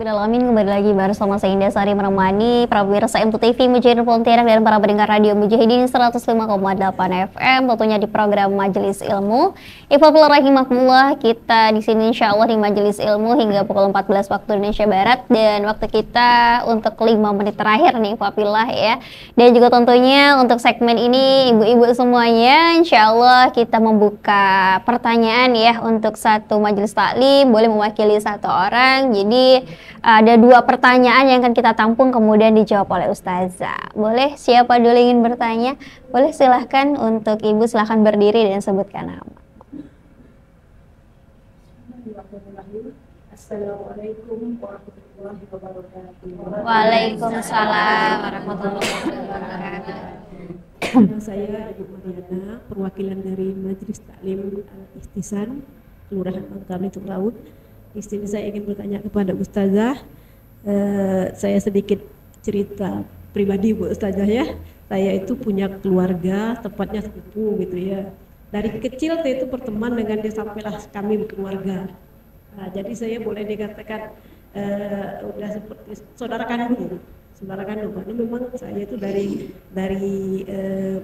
Alamin, kembali lagi bersama saya Indah Sari Menemani para pemirsa M2 TV, Mujahidin Pontianak dan para pendengar radio Mujahidin 105,8 FM, tentunya di program Majelis Ilmu. Ikhwafillah rahimakumullah, kita di sini insya Allah di Majelis Ilmu hingga pukul 14 waktu Indonesia Barat, dan waktu kita untuk 5 menit terakhir nih Ikhwafillah ya. Dan juga tentunya untuk segmen ini ibu-ibu semuanya, insya Allah kita membuka pertanyaan ya untuk satu majelis taklim, boleh mewakili satu orang. Jadi ada 2 pertanyaan yang akan kita tampung kemudian dijawab oleh Ustazah. Boleh siapa dulu ingin bertanya? Boleh silahkan, untuk ibu silahkan berdiri dan sebutkan nama. Assalamualaikum warahmatullahi wabarakatuh. Waalaikumsalam warahmatullahi wabarakatuh. Saya Ibu Mariana, perwakilan dari Majelis Taklim Al-Ihtisan, Kelurahan Bangkami Laut. Di sini saya ingin bertanya kepada Ustazah. Saya sedikit cerita pribadi Bu Ustazah ya. Saya itu punya keluarga, tepatnya sepupu gitu ya. Dari kecil saya itu berteman dengan dia sampailah kami berkeluarga. Nah, jadi saya boleh dikatakan udah seperti saudara kandung. Karena memang saya itu dari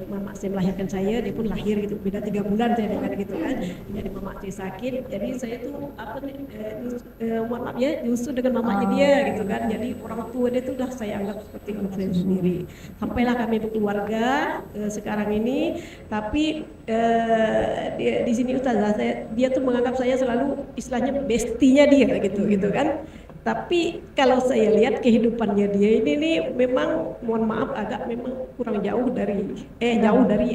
mama saya melahirkan saya, dia pun lahir gitu, beda 3 bulan saya dengan gitu kan. Jadi mama saya sakit, jadi saya tuh mohon maaf ya, nyusu dengan mamanya dia gitu kan. Jadi orang tua dia tuh udah saya anggap seperti anak saya sendiri. Sampailah kami berkeluarga sekarang ini, tapi di sini Ustazah, dia tuh menganggap saya selalu istilahnya bestinya dia gitu kan. Tapi kalau saya lihat kehidupannya dia ini nih memang mohon maaf agak memang kurang jauh dari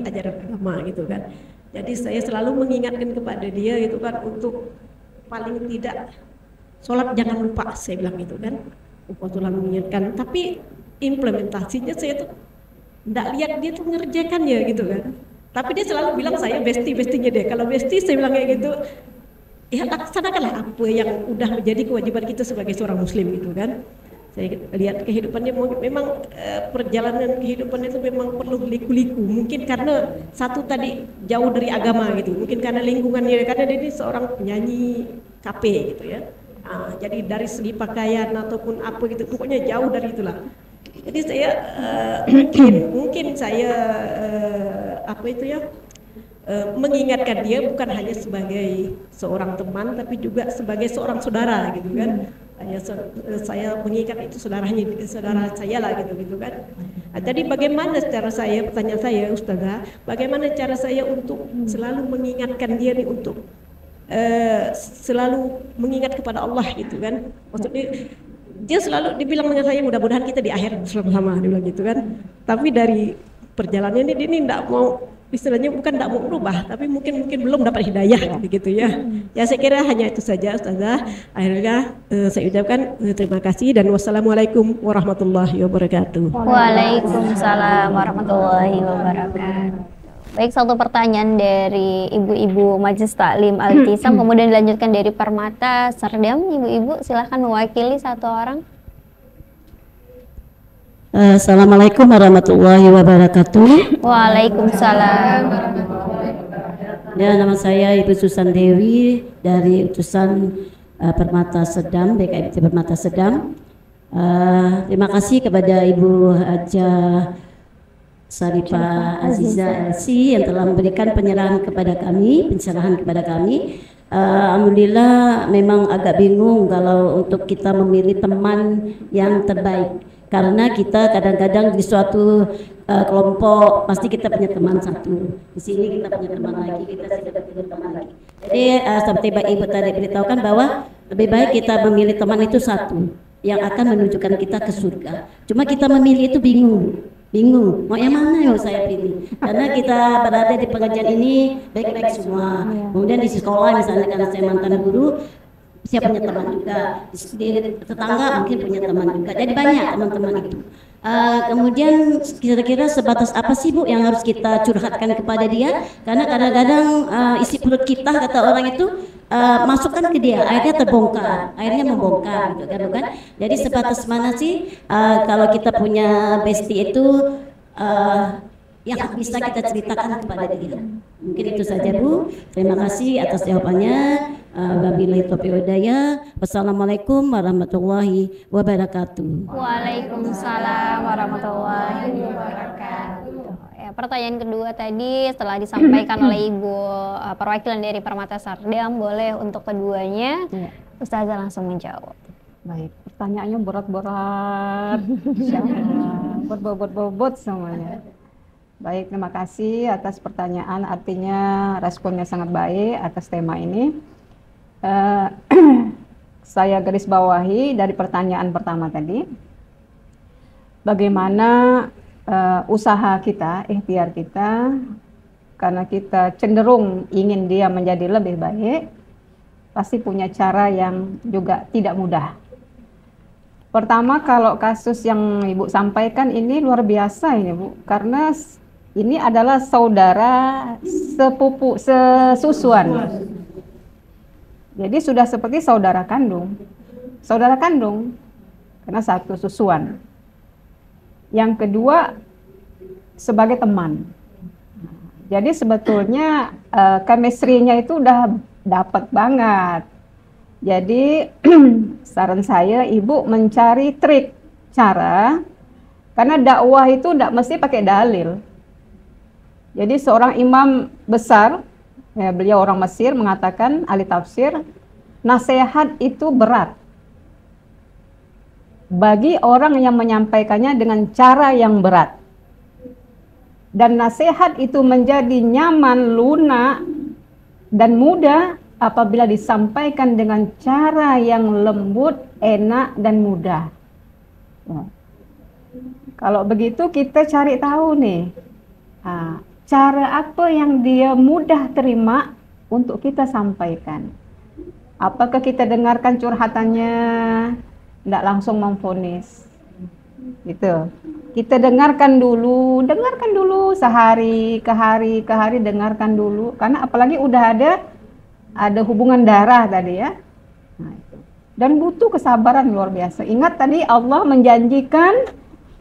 ajaran agama gitu kan. Jadi saya selalu mengingatkan kepada dia gitu kan, untuk paling tidak sholat jangan lupa, saya bilang gitu kan. Selalu mengingatkan, tapi implementasinya saya tuh enggak lihat dia tuh ngerjakannya gitu kan. Tapi dia selalu bilang saya bestinya dia. Kalau besti saya bilang kayak gitu, ya laksanakanlah apa yang udah menjadi kewajiban kita sebagai seorang muslim gitu kan. Saya lihat kehidupannya memang perjalanan kehidupannya itu memang perlu liku-liku. Mungkin karena satu tadi jauh dari agama gitu, mungkin karena lingkungannya, karena dia ini seorang penyanyi kafe gitu ya. Jadi dari segi pakaian ataupun apa gitu, pokoknya jauh dari itulah. Jadi saya mungkin saya mengingatkan dia bukan hanya sebagai seorang teman, tapi juga sebagai seorang saudara gitu kan. Saya mengingat itu saudara saya lah gitu kan. Jadi bagaimana pertanyaan saya Ustazah, bagaimana cara saya untuk selalu mengingatkan dia nih untuk selalu mengingat kepada Allah gitu kan. Maksudnya dia selalu dibilang dengan saya, mudah-mudahan kita di akhir bersama-sama, dia bilang gitu kan. Tapi dari perjalanannya dia ini enggak mau, istilahnya bukan tidak mau berubah, tapi mungkin belum dapat hidayah gitu ya. Ya saya kira hanya itu saja Ustazah. Akhirnya saya ucapkan terima kasih dan wassalamualaikum warahmatullahi wabarakatuh. Waalaikumsalam warahmatullahi wabarakatuh. Baik, satu pertanyaan dari ibu-ibu Majelis Taklim Al-Ihtisan, kemudian dilanjutkan dari Permata Serdam. Ibu-ibu silahkan mewakili satu orang. Assalamualaikum warahmatullahi wabarakatuh. Waalaikumsalam. Ya, nama saya Ibu Susan Dewi dari utusan Permata Sedam, BKMT Permata Sedam. Terima kasih kepada Ibu Haja Sarifah Aziza LC yang telah memberikan pencerahan kepada kami. Alhamdulillah, memang agak bingung kalau untuk kita memilih teman yang terbaik. Karena kita kadang-kadang di suatu kelompok pasti kita punya teman satu, di sini kita punya teman lagi, kita sudah punya teman lagi. Jadi seperti Ibu tadi beritahukan bahwa lebih baik kita memilih teman itu satu yang akan menunjukkan kita ke surga. Cuma kita memilih itu bingung mau yang mana yang saya pilih, karena kita berada di pengajian ini baik-baik semua. Kemudian di sekolah misalnya, karena saya mantan guru, saya punya teman juga, di tetangga mungkin punya teman juga, jadi banyak teman-teman itu. Kemudian kira-kira sebatas apa sih Bu yang harus kita curhatkan kepada dia, karena kadang-kadang isi perut kita, kata orang itu, masukkan ke dia, akhirnya terbongkar, akhirnya membongkar gitu kan, bukan? Jadi sebatas mana sih kalau kita punya bestie itu yang bisa kita ceritakan kepada dia. Mungkin itu saja Bu. Terima kasih atas jawabannya. Wabillahi taufiq wal hidayah. Wassalamualaikum warahmatullahi wabarakatuh. Waalaikumsalam warahmatullahi wabarakatuh. Ya, pertanyaan kedua tadi setelah disampaikan oleh Ibu perwakilan dari Permata Sardam, boleh untuk keduanya Ustazah langsung menjawab. Baik, pertanyaannya berat-berat. Insyaallah, berbobot-bobot semuanya. Baik, terima kasih atas pertanyaan, artinya responnya sangat baik atas tema ini. Saya garis bawahi dari pertanyaan pertama tadi, bagaimana usaha kita, ikhtiar kita, karena kita cenderung ingin dia menjadi lebih baik, pasti punya cara yang juga tidak mudah. Pertama, kalau kasus yang Ibu sampaikan ini luar biasa ini Bu, karena ini adalah saudara sepupu, sesusuan. Jadi sudah seperti saudara kandung. Saudara kandung, karena satu susuan. Yang kedua, sebagai teman. Jadi sebetulnya chemistry-nya itu udah dapat banget. Jadi saran saya, Ibu mencari trik, cara, karena dakwah itu tidak mesti pakai dalil. Jadi seorang imam besar, ya, beliau orang Mesir, mengatakan, ahli tafsir, nasihat itu berat bagi orang yang menyampaikannya dengan cara yang berat. Dan nasihat itu menjadi nyaman, lunak, dan mudah apabila disampaikan dengan cara yang lembut, enak, dan mudah. Nah, kalau begitu kita cari tahu nih, cara apa yang dia mudah terima untuk kita sampaikan. Apakah kita dengarkan curhatannya, tidak langsung memvonis, gitu. Kita dengarkan dulu sehari ke hari, dengarkan dulu, karena apalagi udah ada hubungan darah tadi ya. Nah, itu. Dan butuh kesabaran luar biasa. Ingat tadi Allah menjanjikan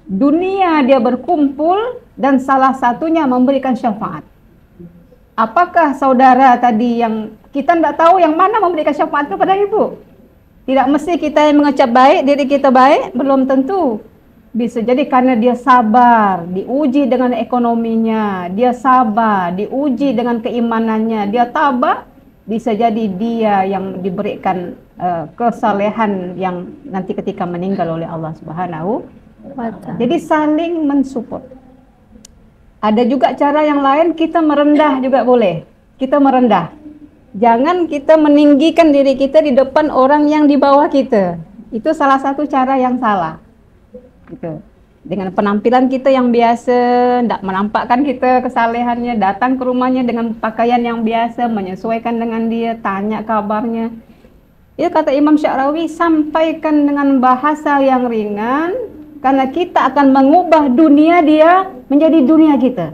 dunia dia berkumpul dan salah satunya memberikan syafaat. Apakah saudara tadi yang kita tidak tahu yang mana memberikan syafaat kepada Ibu? Tidak mesti kita yang mengecap baik, diri kita baik, belum tentu. Bisa jadi karena dia sabar, diuji dengan ekonominya, dia sabar, diuji dengan keimanannya, dia tabah, bisa jadi dia yang diberikan kesalehan yang nanti ketika meninggal oleh Allah Subhanahu. Jadi saling mensupport. Ada juga cara yang lain, kita merendah juga boleh. Kita merendah. Jangan kita meninggikan diri kita di depan orang yang di bawah kita. Itu salah satu cara yang salah. Gitu. Dengan penampilan kita yang biasa, tidak menampakkan kita kesalehannya, datang ke rumahnya dengan pakaian yang biasa, menyesuaikan dengan dia, tanya kabarnya. Itu kata Imam Sya'rawi, sampaikan dengan bahasa yang ringan, karena kita akan mengubah dunia dia menjadi dunia kita.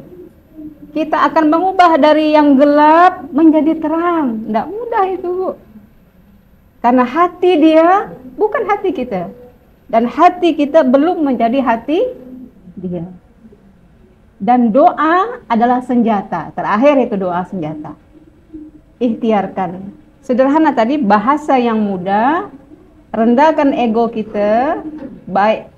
Kita akan mengubah dari yang gelap menjadi terang. Tidak mudah itu Bu. Karena hati dia bukan hati kita. Dan hati kita belum menjadi hati dia. Dan doa adalah senjata. Terakhir itu doa senjata. Ikhtiarkan. Sederhana tadi, bahasa yang mudah, rendahkan ego kita, baik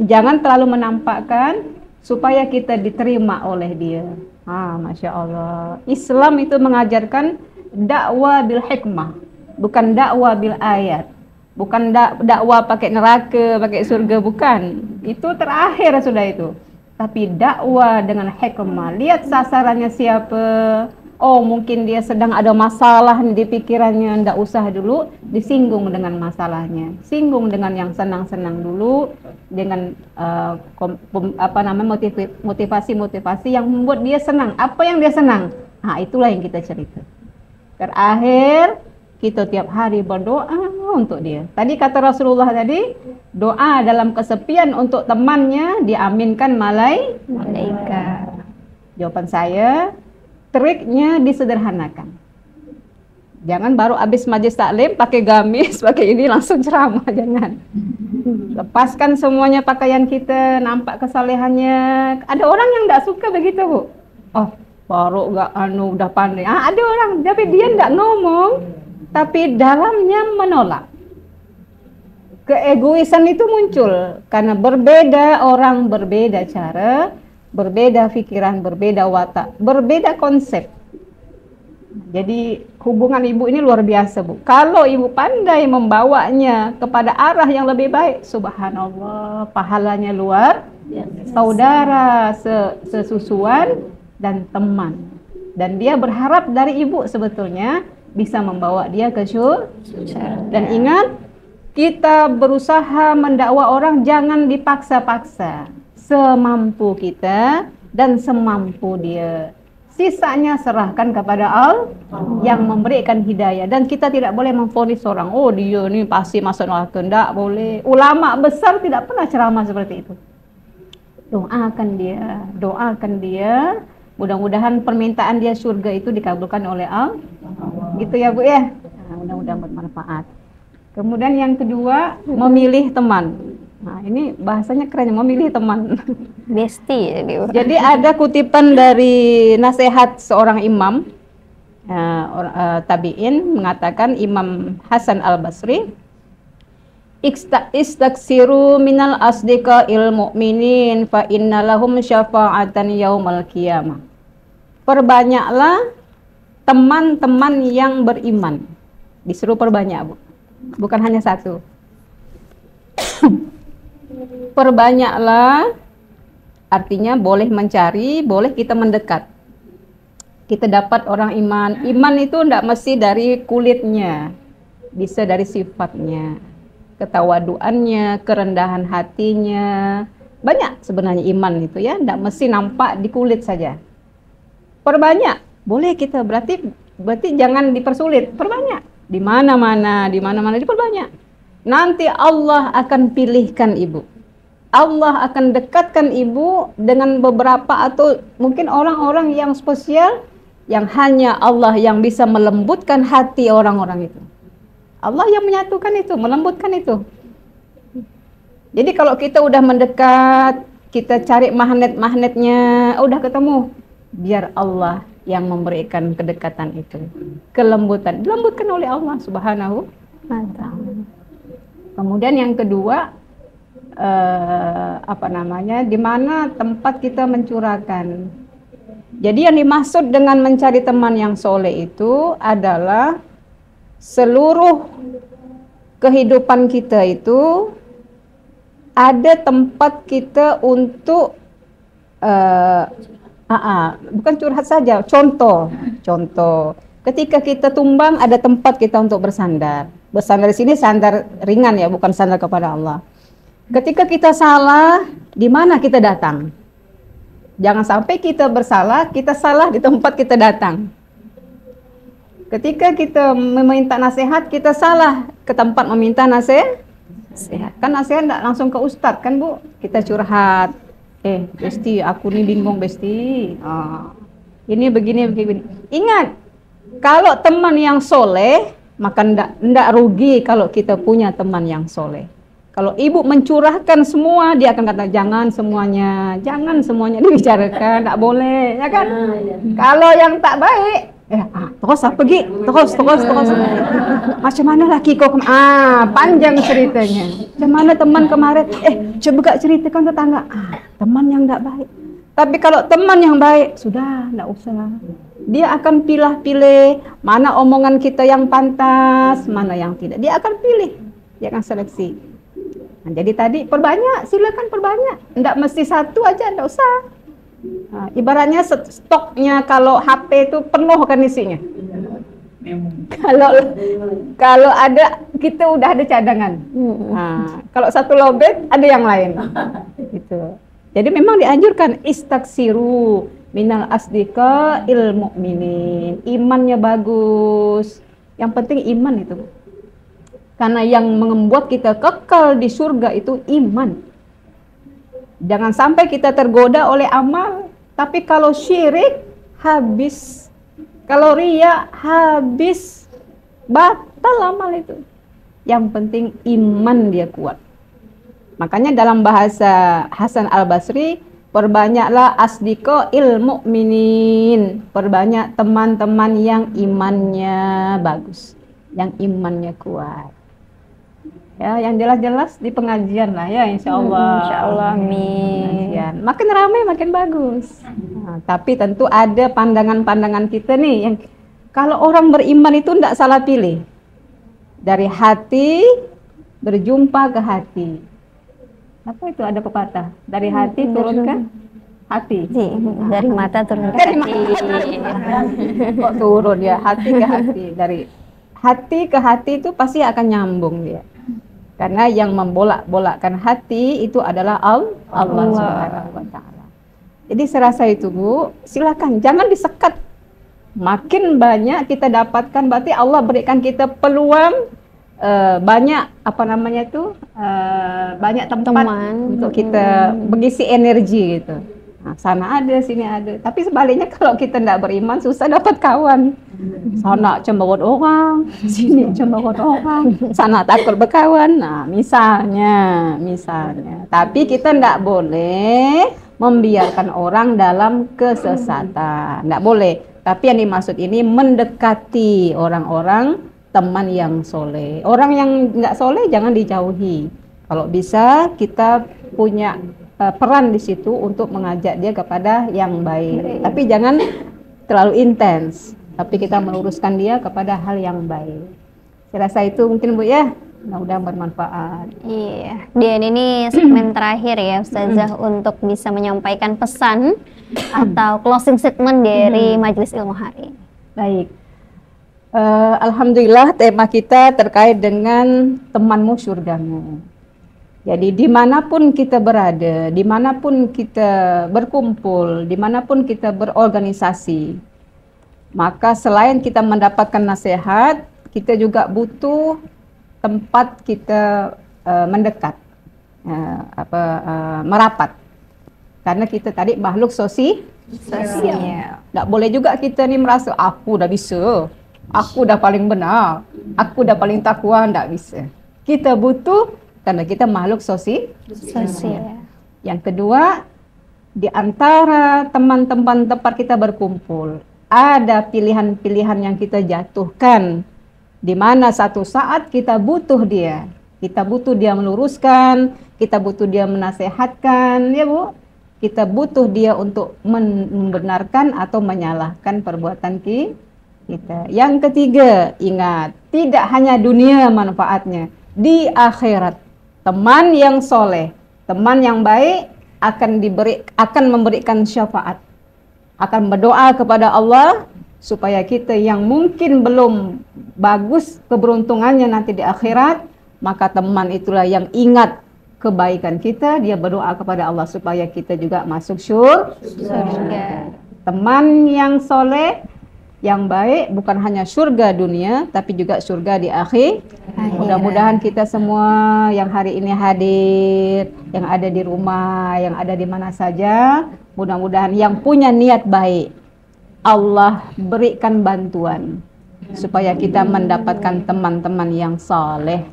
jangan terlalu menampakkan supaya kita diterima oleh dia. Masya Allah. Islam itu mengajarkan dakwah bil hikmah, bukan dakwah bil ayat, bukan dakwah pakai neraka, pakai surga, bukan. Itu terakhir sudah itu. Tapi dakwah dengan hikmah. Lihat sasarannya siapa. Oh, mungkin dia sedang ada masalah di pikirannya, ndak usah dulu disinggung dengan masalahnya. Singgung dengan yang senang-senang dulu, dengan motivasi-motivasi yang membuat dia senang. Apa yang dia senang? Itulah yang kita cerita. Terakhir, kita tiap hari berdoa untuk dia. Tadi kata Rasulullah tadi, doa dalam kesepian untuk temannya diaminkan malaikat. Jawaban saya, triknya disederhanakan. Jangan baru habis majelis taklim pakai gamis, pakai ini langsung ceramah, jangan. Lepaskan semuanya pakaian kita, nampak kesalehannya. Ada orang yang enggak suka begitu, Bu. Oh, baru enggak udah pandai. Ada orang tapi dia enggak ngomong, tapi dalamnya menolak. Keegoisan itu muncul karena berbeda orang, berbeda cara, berbeda pikiran, berbeda watak, berbeda konsep. Jadi hubungan ibu ini luar biasa, Bu. Kalau ibu pandai membawanya kepada arah yang lebih baik, subhanallah, pahalanya luar biasa. Saudara sesusuan dan teman. Dan dia berharap dari ibu sebetulnya bisa membawa dia ke surga. Dan ingat, kita berusaha mendakwa orang jangan dipaksa-paksa. Semampu kita dan semampu dia. Sisanya serahkan kepada Allah yang memberikan hidayah. Dan kita tidak boleh memvonis orang, oh dia ini pasti masuk neraka. Tidak boleh. Ulama besar tidak pernah ceramah seperti itu. Doakan dia. Mudah-mudahan permintaan dia surga itu dikabulkan oleh Allah. Gitu ya, Bu ya. Nah, mudah-mudahan bermanfaat. Kemudian yang kedua, memilih teman. Nah, ini bahasanya keren, memilih teman. Besti. Jadi ada kutipan dari nasihat seorang imam tabi'in mengatakan, Imam Hasan al-Basri, istaksiru minal asdiqa'il mu'minin fa inna lahum syafa'atan yaumal qiyamah. Perbanyaklah teman-teman yang beriman. Disuruh perbanyak, Bu. Bukan hanya satu. Perbanyaklah, artinya boleh mencari, boleh kita mendekat. Kita dapat orang iman. Iman itu tidak mesti dari kulitnya, bisa dari sifatnya, ketawaduannya, kerendahan hatinya. Banyak sebenarnya iman itu ya, tidak mesti nampak di kulit saja. Perbanyak, boleh kita, berarti jangan dipersulit, perbanyak. Di mana-mana diperbanyak. Nanti Allah akan pilihkan ibu. Allah akan dekatkan ibu dengan beberapa atau mungkin orang-orang yang spesial yang hanya Allah yang bisa melembutkan hati orang-orang itu. Allah yang menyatukan itu, melembutkan itu. Jadi kalau kita udah mendekat, kita cari magnet-magnetnya, udah ketemu, biar Allah yang memberikan kedekatan itu. Kelembutan, dilembutkan oleh Allah Subhanahu wa ta'ala. Kemudian yang kedua, di mana tempat kita mencurahkan. Jadi yang dimaksud dengan mencari teman yang soleh itu adalah seluruh kehidupan kita itu ada tempat kita untuk bukan curhat saja. Contoh, ketika kita tumbang ada tempat kita untuk bersandar. Bersandar di sini sandar ringan ya, bukan sandar kepada Allah. Ketika kita salah, di mana kita datang? Jangan sampai kita bersalah, kita salah di tempat kita datang. Ketika kita meminta nasihat, kita salah ke tempat meminta nasihat. Kan nasihat tidak langsung ke ustadz kan, Bu? Kita curhat. Besti, aku ini bingung, Besti. Ini begini. Ingat, kalau teman yang soleh, maka ndak rugi kalau kita punya teman yang soleh. Kalau ibu mencurahkan semua, dia akan kata jangan semuanya dibicarakan, ndak boleh, ya kan? Kalau yang tak baik, terus pergi, terus. Macam mana laki kau? Panjang ceritanya. Macam mana teman kemarin? Coba gak ceritakan tetangga. Teman yang ndak baik. Tapi kalau teman yang baik, sudah, ndak usah. Dia akan pilih mana omongan kita yang pantas, mana yang tidak. Dia akan pilih, dia akan seleksi. Nah, jadi tadi perbanyak, silakan perbanyak. Nggak mesti satu aja, nggak usah. Nah, ibaratnya stoknya kalau HP itu penuh kan isinya. Kalau ada, kita udah ada cadangan. Nah, kalau satu lobet, ada yang lain. Gitu. Jadi memang dianjurkan istaksiru minal asdiqa'il mu'minin. Imannya bagus. Yang penting iman itu. Karena yang membuat kita kekal di surga itu iman. Jangan sampai kita tergoda oleh amal. Tapi kalau syirik, habis. Kalau riya, habis. batal amal itu. Yang penting iman dia kuat. Makanya dalam bahasa Hasan Al-Basri, perbanyaklah asdiko ilmu minin, perbanyak teman-teman yang imannya bagus, yang imannya kuat. Ya, yang jelas-jelas di pengajian lah ya, insya Allah. Insya Allah, amin. Pengajian. Makin ramai makin bagus. Nah, tapi tentu ada pandangan-pandangan kita nih yang kalau orang beriman itu tidak salah pilih. Dari hati berjumpa ke hati. Apa itu ada pepatah? Dari hati turun ke hati. Dari mata turun ke Dari hati. Kok turun ya? Hati ke hati. Dari hati ke hati itu pasti akan nyambung dia. Karena yang membolak-bolakkan hati itu adalah Allah Subhanahu wa taala. Jadi serasa itu Bu, silakan jangan disekat. Makin banyak kita dapatkan berarti Allah berikan kita peluang banyak banyak tempat untuk kita mengisi energi gitu. Nah, sana ada, sini ada. Tapi sebaliknya kalau kita tidak beriman susah dapat kawan. Sana cemberut orang, sini cemberut orang, sana takut berkawan. Nah, misalnya. Tapi kita tidak boleh membiarkan orang dalam kesesatan. Tidak boleh. Tapi yang dimaksud ini mendekati orang-orang teman yang soleh. Orang yang nggak soleh jangan dijauhi. Kalau bisa kita punya peran di situ untuk mengajak dia kepada yang baik. Tapi jangan terlalu intens. Tapi kita meluruskan dia kepada hal yang baik. Saya rasa itu mungkin Bu ya. Mudah-mudahan bermanfaat. Iya. Dan ini segmen terakhir ya Ustazah untuk bisa menyampaikan pesan atau closing statement dari majelis ilmu hari ini. Baik. Alhamdulillah tema kita terkait dengan temanmu surgamu. Jadi dimanapun kita berada, dimanapun kita berkumpul, dimanapun kita berorganisasi, maka selain kita mendapatkan nasihat, kita juga butuh tempat kita mendekat, merapat. Karena kita tadi makhluk sosial. Nggak boleh juga kita nih merasa aku udah bisa, aku udah paling benar, aku udah paling takwa, nggak bisa. Kita butuh karena kita makhluk sosial. Yang kedua, di antara teman-teman tempat kita berkumpul, ada pilihan-pilihan yang kita jatuhkan, di mana satu saat kita butuh dia meluruskan, kita butuh dia menasehatkan, ya Bu. Kita butuh dia untuk membenarkan atau menyalahkan perbuatan kita. Yang ketiga, ingat, tidak hanya dunia manfaatnya, di akhirat. Teman yang soleh, teman yang baik akan memberikan syafaat, akan berdoa kepada Allah supaya kita yang mungkin belum bagus keberuntungannya nanti di akhirat, maka teman itulah yang ingat kebaikan kita, dia berdoa kepada Allah supaya kita juga masuk surga. Teman yang soleh, yang baik bukan hanya surga dunia tapi juga surga di akhir. Mudah-mudahan kita semua yang hari ini hadir, yang ada di rumah, yang ada di mana saja, mudah-mudahan yang punya niat baik Allah berikan bantuan supaya kita mendapatkan teman-teman yang saleh.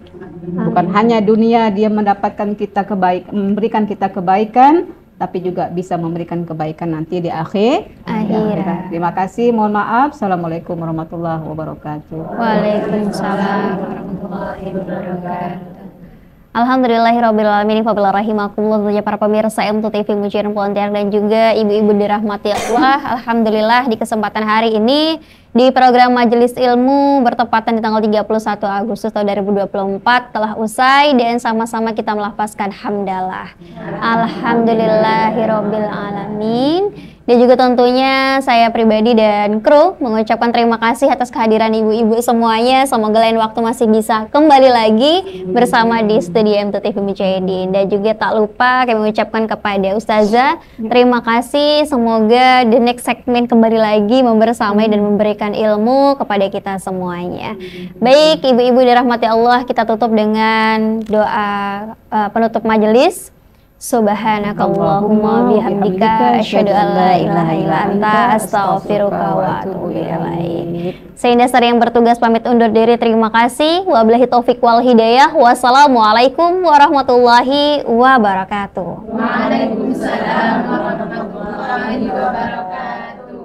Bukan hanya dunia dia mendapatkan kita memberikan kita kebaikan, tapi juga bisa memberikan kebaikan nanti di akhir. Terima kasih, mohon maaf. Assalamualaikum warahmatullahi wabarakatuh. Waalaikumsalam warahmatullahi wabarakatuh. Alhamdulillahirrabbilalamin. Fabila rahimakumullah para pemirsa MTU TV Mujiran Pontianak dan juga ibu-ibu dirahmati Allah. Alhamdulillah di kesempatan hari ini di program Majelis Ilmu bertepatan di tanggal 31 Agustus tahun 2024 telah usai dan sama-sama kita melafazkan hamdalah. Alhamdulillahirrabbilalamin. Dan juga tentunya saya pribadi dan kru mengucapkan terima kasih atas kehadiran ibu-ibu semuanya. Semoga lain waktu masih bisa kembali lagi bersama di studio MTU TV Mujahidin. Dan juga tak lupa kami mengucapkan kepada Ustazah terima kasih. Semoga the next segmen kembali lagi membersamai dan memberikan ilmu kepada kita semuanya. Baik ibu-ibu dirahmati Allah, kita tutup dengan doa penutup majelis. Subhanakallahumma bihamdika asyhadu an la ilaha illa anta astaghfiruka wa atubu ilaik. Saya Indasari yang bertugas pamit undur diri. Terima kasih. Wabillahi taufik wal hidayah. Wassalamualaikum warahmatullahi wabarakatuh. Waalaikumsalam warahmatullahi wabarakatuh.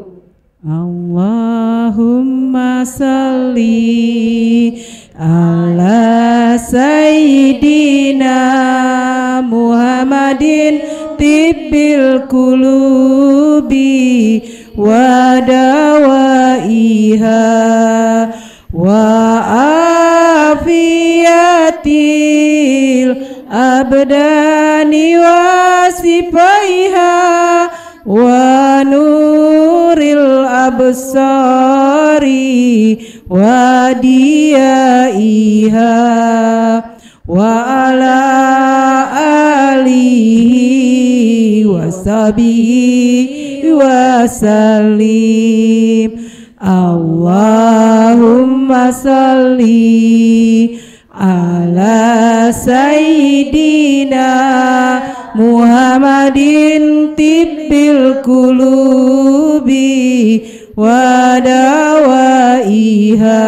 Allahumma salli ala sayyidina Muhammadin tibbil qulubi wa dawaiha wa afiyatil abdani wa sifaiha wa nuril absari wa diyaiha wa ala alihi wa sahbihi wa sallim. Allahumma salli ala sayyidina Muhammadin tibbil qulubi wa dawaiha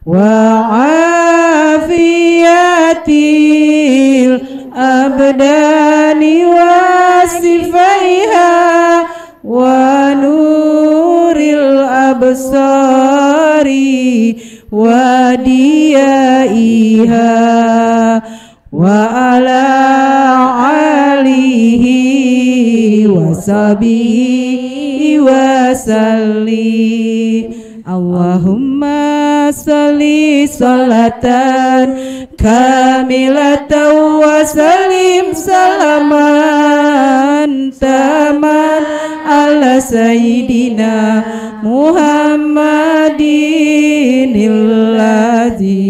wa afiyatil abdani wa sifaiha wa nuril absari wa diyaiha wa ala alihi wa sahbihi wa sallim. Allahumma salli salatan kamilatan wa sallim salaman taman ala sayyidina Muhammadin illadzi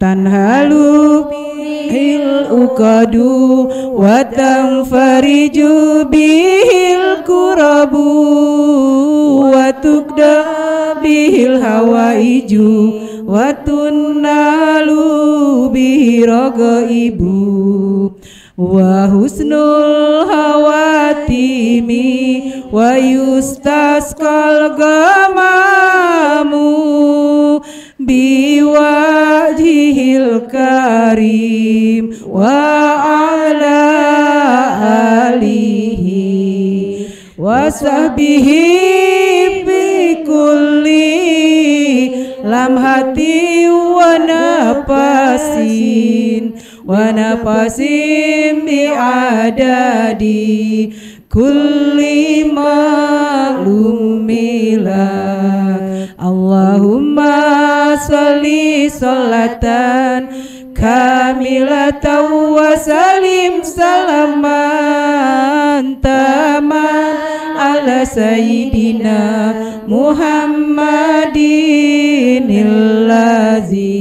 tanhalu bihil uqadu wa tanfariju bihil kurabu wa tukda bihil hawaiju wa tunnalu bihi ragaibu wa husnul hawatimi wa yustasqal gamamu biwajhil karim wa ala alihi wa sahbihi bi kulli lamhati wa nafasin bi adadi kulli ma'lumillah. Allahumma salli salatan kamilatan wa salim salaman taman ala sayyidina Muhammadin illadzi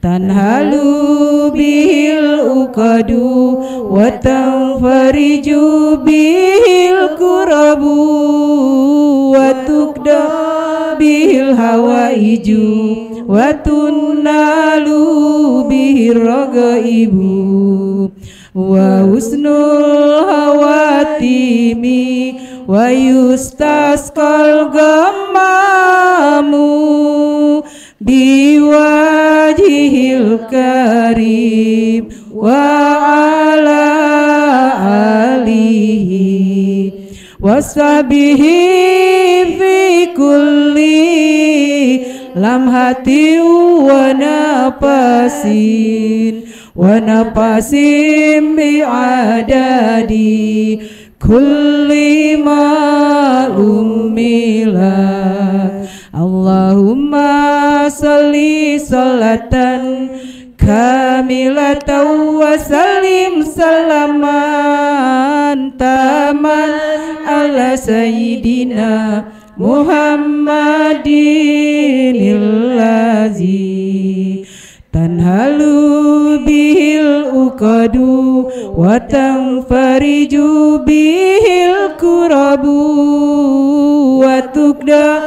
tanhalu bihil uqadu wa tanfariju bihil kurabu wa tukda bihil hawaiju wa tunnalu bihir ragaibu wa husnul hawatimi wa yustasqal gamamu biwajhil karim wa ala alihi wa sahbihi fi kulli lamhati wa nafasin bi adadi kulli ma'lumillah. Allahumma salli salatan kamilatan wa salim salaman taman ala sayyidina Muhammadin illadzi tanhalu bihil uqadu wa tanfariju bihil kurabu wa tukda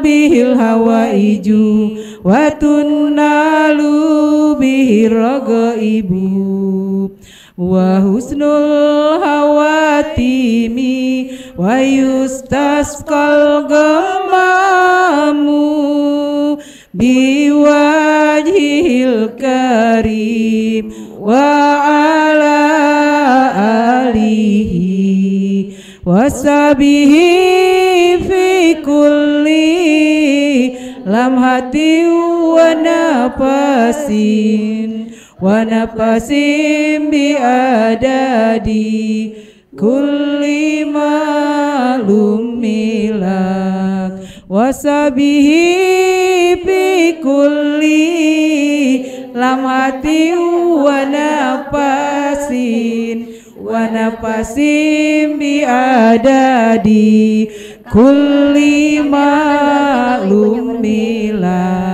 bihil hawaiju wa tunnalu bihi ragaibu wa husnul hawatimi wa yustasqal gamamu biwajhil karim wa ala alihi wasabihi fi kulli lamhati wa nafasin bi adadi kulli malum milak wasabihi fi kulli lamhati wa nafasin bi adadi kulli malum milak.